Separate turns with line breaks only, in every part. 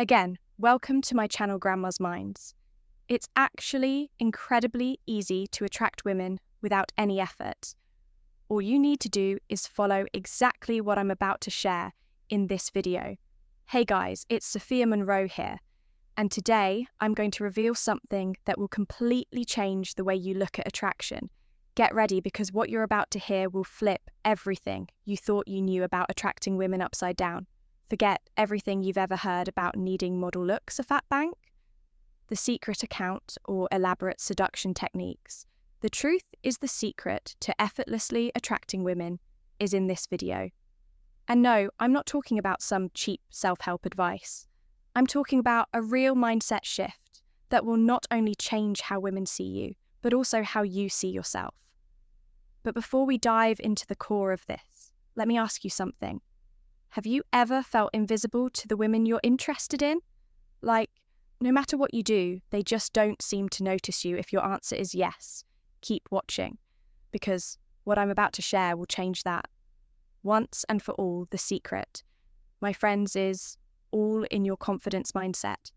Again, welcome to my channel Grandma's Minds. It's actually incredibly easy to attract women without any effort. All you need to do is follow exactly what I'm about to share in this video. Hey guys, it's Sophia Monroe here, and today I'm going to reveal something that will completely change the way you look at attraction. Get ready, because what you're about to hear will flip everything you thought you knew about attracting women upside down. Forget everything you've ever heard about needing model looks, a fat bank, the secret account, or elaborate seduction techniques. The truth is, the secret to effortlessly attracting women is in this video. And no, I'm not talking about some cheap self-help advice. I'm talking about a real mindset shift that will not only change how women see you, but also how you see yourself. But before we dive into the core of this, let me ask you something. Have you ever felt invisible to the women you're interested in? Like, no matter what you do, they just don't seem to notice you. If your answer is yes, keep watching, because what I'm about to share will change that. Once and for all, the secret, my friends, is all in your confidence mindset.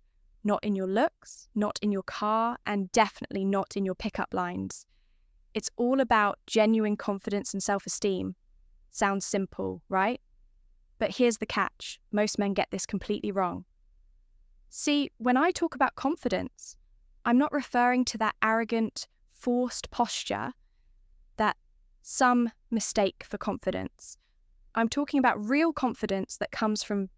Not in your looks, not in your car, and definitely not in your pickup lines. It's all about genuine confidence and self-esteem. Sounds simple, right? But here's the catch. Most men get this completely wrong. See, when I talk about confidence, I'm not referring to that arrogant, forced posture that some mistake for confidence. I'm talking about real confidence that comes from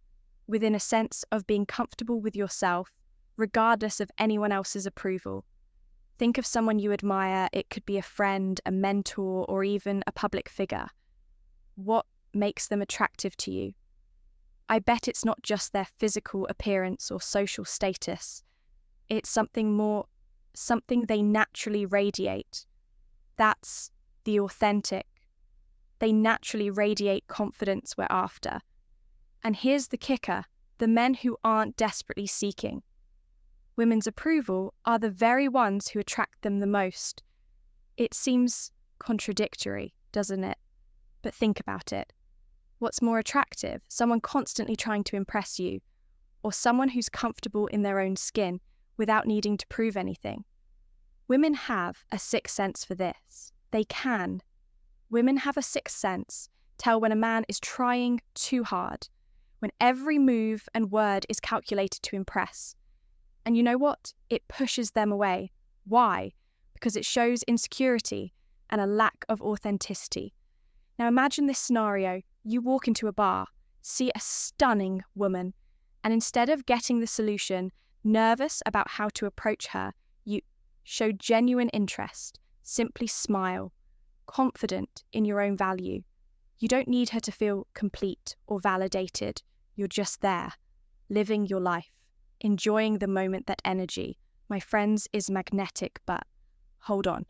within a sense of being comfortable with yourself, regardless of anyone else's approval. Think of someone you admire. It could be a friend, a mentor, or even a public figure. What makes them attractive to you? I bet it's not just their physical appearance or social status. It's something more, something they naturally radiate. That's the authentic. They naturally radiate confidence we're after. And here's the kicker: the men who aren't desperately seeking women's approval are the very ones who attract them the most. It seems contradictory, doesn't it? But think about it. What's more attractive? Someone constantly trying to impress you, or someone who's comfortable in their own skin without needing to prove anything? Women have a sixth sense for this. They can. Women have a sixth sense, tell when a man is trying too hard, when every move and word is calculated to impress. And you know what? It pushes them away. Why? Because it shows insecurity and a lack of authenticity. Now imagine this scenario. You walk into a bar, see a stunning woman, and instead of getting the solution, nervous about how to approach her, you show genuine interest, simply smile, confident in your own value. You don't need her to feel complete or validated. You're just there, living your life, enjoying the moment. That energy, my friends, is magnetic. But hold on,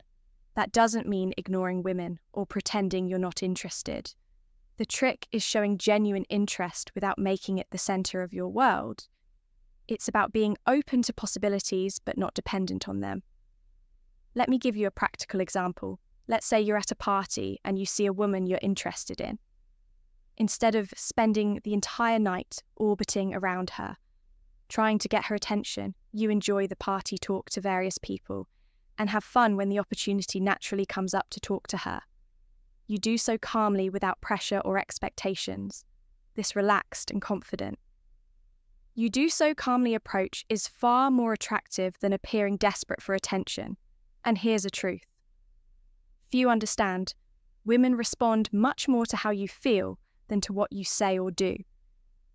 that doesn't mean ignoring women or pretending you're not interested. The trick is showing genuine interest without making it the center of your world. It's about being open to possibilities but not dependent on them. Let me give you a practical example. Let's say you're at a party and you see a woman you're interested in. Instead of spending the entire night orbiting around her, trying to get her attention, you enjoy the party, talk to various people, and have fun when the opportunity naturally comes up to talk to her. You do so calmly, without pressure or expectations. This relaxed and confident. You do so calmly approach is far more attractive than appearing desperate for attention. And here's a truth. Few understand. Women respond much more to how you feel than to what you say or do.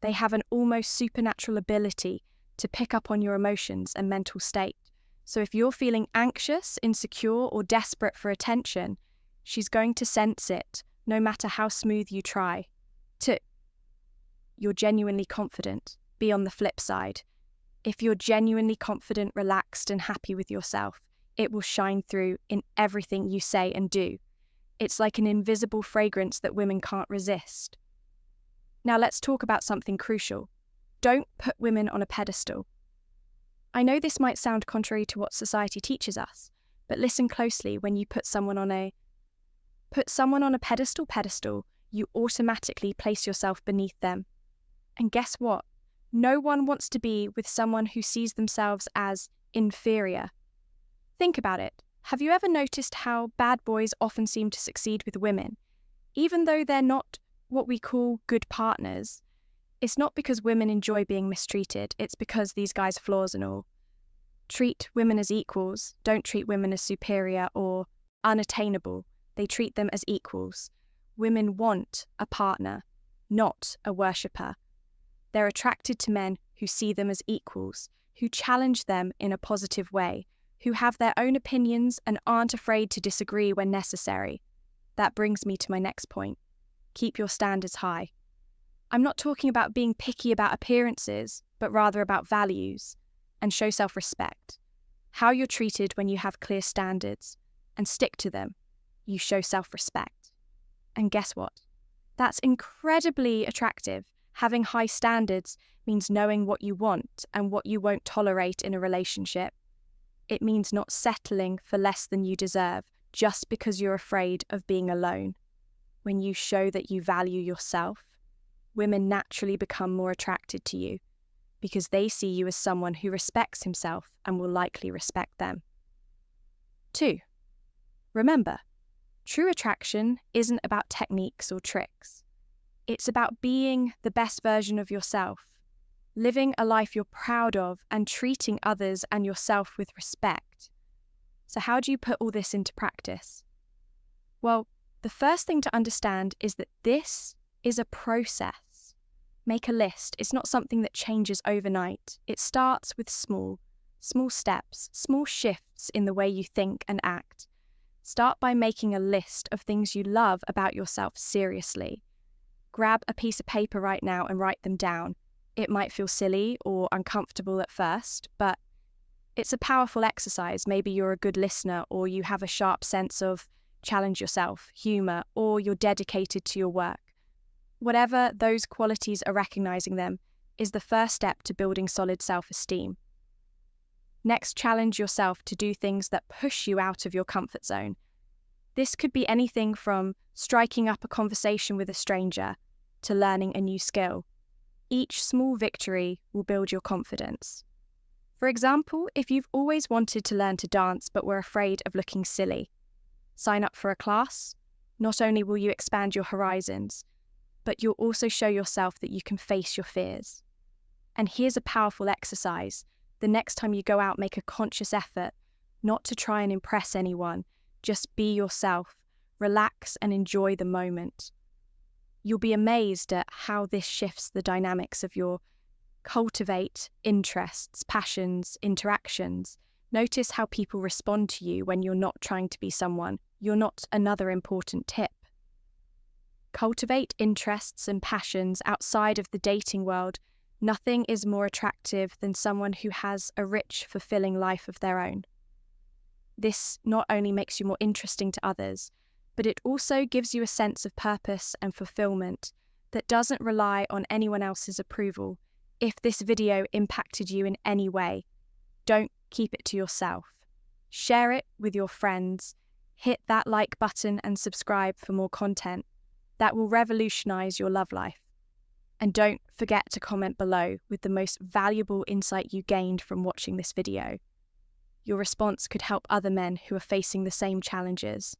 They have an almost supernatural ability to pick up on your emotions and mental state. So if you're feeling anxious, insecure, or desperate for attention, she's going to sense it, no matter how smooth you try. 2. You're genuinely confident. Be on the flip side. If you're genuinely confident, relaxed, and happy with yourself, it will shine through in everything you say and do. It's like an invisible fragrance that women can't resist. Now let's talk about something crucial. Don't put women on a pedestal. I know this might sound contrary to what society teaches us, but listen closely. When you put someone on a pedestal, you automatically place yourself beneath them. And guess what? No one wants to be with someone who sees themselves as inferior. Think about it. Have you ever noticed how bad boys often seem to succeed with women? Even though they're not what we call good partners, it's not because women enjoy being mistreated, it's because these guys' flaws and all. Treat women as equals, don't treat women as superior or unattainable. They treat them as equals. Women want a partner, not a worshipper. They're attracted to men who see them as equals, who challenge them in a positive way, who have their own opinions and aren't afraid to disagree when necessary. That brings me to my next point. Keep your standards high. I'm not talking about being picky about appearances, but rather about values, and show self-respect. How you're treated when you have clear standards, and stick to them. You show self-respect. And guess what? That's incredibly attractive. Having high standards means knowing what you want and what you won't tolerate in a relationship. It means not settling for less than you deserve just because you're afraid of being alone. When you show that you value yourself, women naturally become more attracted to you because they see you as someone who respects himself and will likely respect them. 2. Remember, true attraction isn't about techniques or tricks. It's about being the best version of yourself, living a life you're proud of and treating others and yourself with respect. So how do you put all this into practice? Well, the first thing to understand is that this is a process. Make a list. It's not something that changes overnight. It starts with small steps, small shifts in the way you think and act. Start by making a list of things you love about yourself seriously. Grab a piece of paper right now and write them down. It might feel silly or uncomfortable at first, but it's a powerful exercise. Maybe you're a good listener, or you have a sharp sense of challenge yourself, humor, or you're dedicated to your work. Whatever those qualities are, recognizing them is the first step to building solid self-esteem. Next, challenge yourself to do things that push you out of your comfort zone. This could be anything from striking up a conversation with a stranger to learning a new skill. Each small victory will build your confidence. For example, if you've always wanted to learn to dance but were afraid of looking silly, sign up for a class. Not only will you expand your horizons, but you'll also show yourself that you can face your fears. And here's a powerful exercise. The next time you go out, make a conscious effort not to try and impress anyone. Just be yourself, relax and enjoy the moment. You'll be amazed at how this shifts the dynamics of your cultivate interests, passions, interactions. Notice how people respond to you when you're not trying to be someone. You're not another important tip. Cultivate interests and passions outside of the dating world. Nothing is more attractive than someone who has a rich, fulfilling life of their own. This not only makes you more interesting to others, but it also gives you a sense of purpose and fulfillment that doesn't rely on anyone else's approval. If this video impacted you in any way, don't keep it to yourself. Share it with your friends. Hit that like button and subscribe for more content. That will revolutionize your love life. And don't forget to comment below with the most valuable insight you gained from watching this video. Your response could help other men who are facing the same challenges.